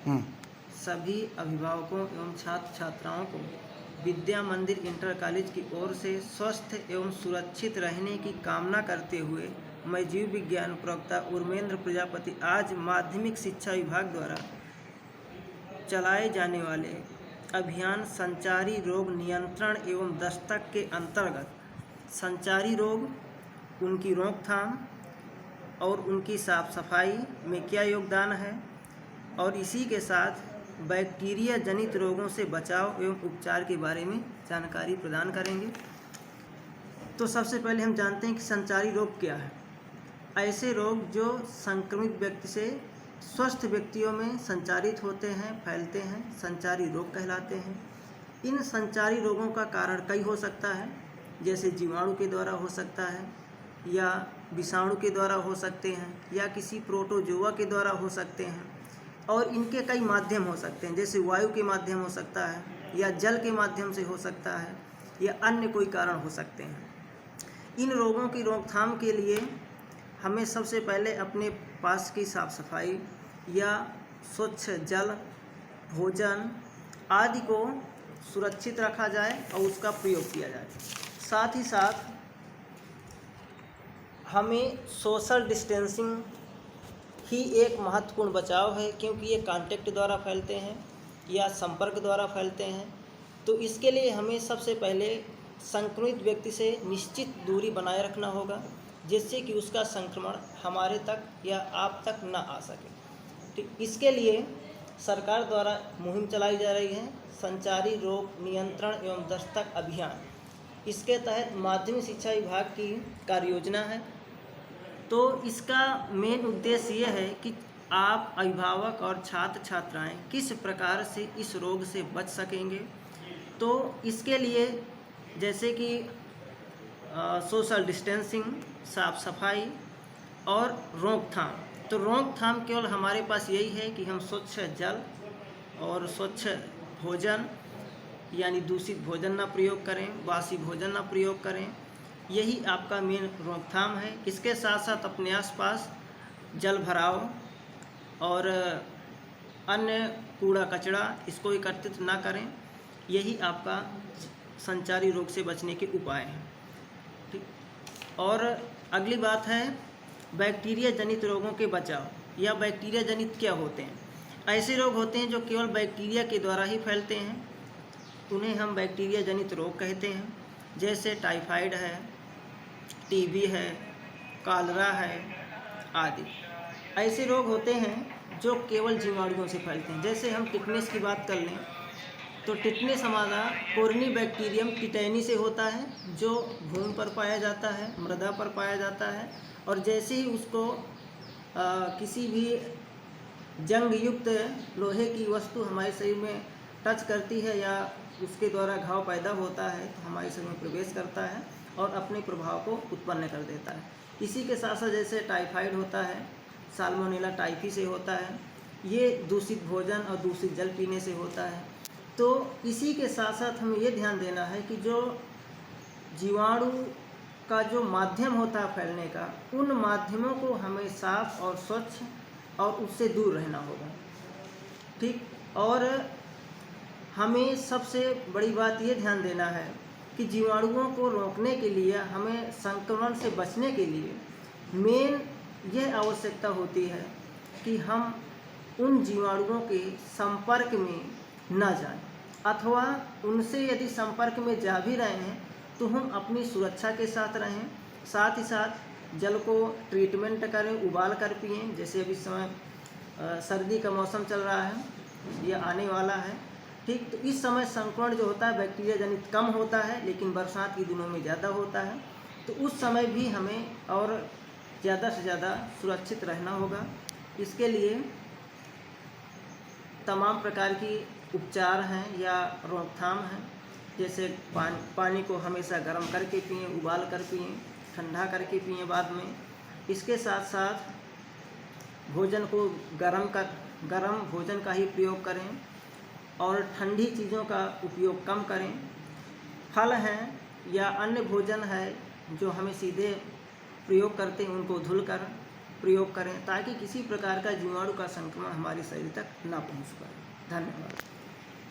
सभी अभिभावकों एवं छात्र छात्राओं को विद्या मंदिर इंटर कॉलेज की ओर से स्वस्थ एवं सुरक्षित रहने की कामना करते हुए मैं जीव विज्ञान प्रवक्ता उर्मेंद्र प्रजापति आज माध्यमिक शिक्षा विभाग द्वारा चलाए जाने वाले अभियान संचारी रोग नियंत्रण एवं दस्तक के अंतर्गत संचारी रोग, उनकी रोकथाम और उनकी साफ सफाई में क्या योगदान है और इसी के साथ बैक्टीरिया जनित रोगों से बचाव एवं उपचार के बारे में जानकारी प्रदान करेंगे। तो सबसे पहले हम जानते हैं कि संचारी रोग क्या है। ऐसे रोग जो संक्रमित व्यक्ति से स्वस्थ व्यक्तियों में संचारित होते हैं, फैलते हैं, संचारी रोग कहलाते हैं। इन संचारी रोगों का कारण कई हो सकता है, जैसे जीवाणु के द्वारा हो सकता है या विषाणु के द्वारा हो सकते हैं या किसी प्रोटोजोआ के द्वारा हो सकते हैं और इनके कई माध्यम हो सकते हैं, जैसे वायु के माध्यम हो सकता है या जल के माध्यम से हो सकता है या अन्य कोई कारण हो सकते हैं। इन रोगों की रोकथाम के लिए हमें सबसे पहले अपने पास की साफ सफाई या स्वच्छ जल, भोजन आदि को सुरक्षित रखा जाए और उसका प्रयोग किया जाए। साथ ही साथ हमें सोशल डिस्टेंसिंग ही एक महत्वपूर्ण बचाव है, क्योंकि ये कांटेक्ट द्वारा फैलते हैं या संपर्क द्वारा फैलते हैं। तो इसके लिए हमें सबसे पहले संक्रमित व्यक्ति से निश्चित दूरी बनाए रखना होगा, जिससे कि उसका संक्रमण हमारे तक या आप तक न आ सके। तो इसके लिए सरकार द्वारा मुहिम चलाई जा रही है, संचारी रोग नियंत्रण एवं दस्तक अभियान। इसके तहत माध्यमिक शिक्षा विभाग की कार्य योजना है। तो इसका मेन उद्देश्य ये है कि आप अभिभावक और छात्र छात्राएं किस प्रकार से इस रोग से बच सकेंगे। तो इसके लिए जैसे कि सोशल डिस्टेंसिंग, साफ सफाई और रोकथाम। तो रोकथाम केवल हमारे पास यही है कि हम स्वच्छ जल और स्वच्छ भोजन यानी दूषित भोजन ना प्रयोग करें, बासी भोजन ना प्रयोग करें, यही आपका मेन रोकथाम है। इसके साथ साथ अपने आसपास जल भराव और अन्य कूड़ा कचरा इसको एकत्रित ना करें, यही आपका संचारी रोग से बचने के उपाय हैं। ठीक। और अगली बात है बैक्टीरिया जनित रोगों के बचाव या बैक्टीरिया जनित क्या होते हैं। ऐसे रोग होते हैं जो केवल बैक्टीरिया के द्वारा ही फैलते हैं, उन्हें हम बैक्टीरिया जनित रोग कहते हैं। जैसे टाइफाइड है, टीबी है, कॉलरा है आदि। ऐसे रोग होते हैं जो केवल जीवाणुओं से फैलते हैं। जैसे हम टिटनेस की बात कर लें तो टिटनेस हमारा कोर्नीबैक्टीरियम टिटैनी से होता है, जो भूमि पर पाया जाता है, मृदा पर पाया जाता है। और जैसे ही उसको किसी भी जंग युक्त लोहे की वस्तु हमारे शरीर में टच करती है या उसके द्वारा घाव पैदा होता है, तो हमारे शरीर में प्रवेश करता है और अपने प्रभाव को उत्पन्न कर देता है। इसी के साथ साथ जैसे टाइफाइड होता है, साल्मोनेला टाइफी से होता है, ये दूषित भोजन और दूषित जल पीने से होता है। तो इसी के साथ साथ हमें ये ध्यान देना है कि जो जीवाणु का जो माध्यम होता है फैलने का, उन माध्यमों को हमें साफ और स्वच्छ और उससे दूर रहना होगा। ठीक। और हमें सबसे बड़ी बात ये ध्यान देना है कि जीवाणुओं को रोकने के लिए, हमें संक्रमण से बचने के लिए मेन यह आवश्यकता होती है कि हम उन जीवाणुओं के संपर्क में न जाएं, अथवा उनसे यदि संपर्क में जा भी रहे हैं तो हम अपनी सुरक्षा के साथ रहें। साथ ही साथ जल को ट्रीटमेंट करें, उबाल कर पिएं। जैसे अभी समय सर्दी का मौसम चल रहा है, यह आने वाला है। ठीक। तो इस समय संक्रमण जो होता है बैक्टीरिया जनित कम होता है, लेकिन बरसात के दिनों में ज़्यादा होता है। तो उस समय भी हमें और ज़्यादा से ज़्यादा सुरक्षित रहना होगा। इसके लिए तमाम प्रकार की उपचार हैं या रोकथाम हैं। जैसे पानी को हमेशा गर्म करके पिएं, उबाल कर पिएं, ठंडा करके पिएं बाद में। इसके साथ साथ भोजन को गरम भोजन का ही प्रयोग करें और ठंडी चीज़ों का उपयोग कम करें। फल हैं या अन्य भोजन है जो हमें सीधे प्रयोग करते हैं, उनको धुलकर प्रयोग करें ताकि किसी प्रकार का जीवाणु का संक्रमण हमारे शरीर तक ना पहुंच पाए। धन्यवाद।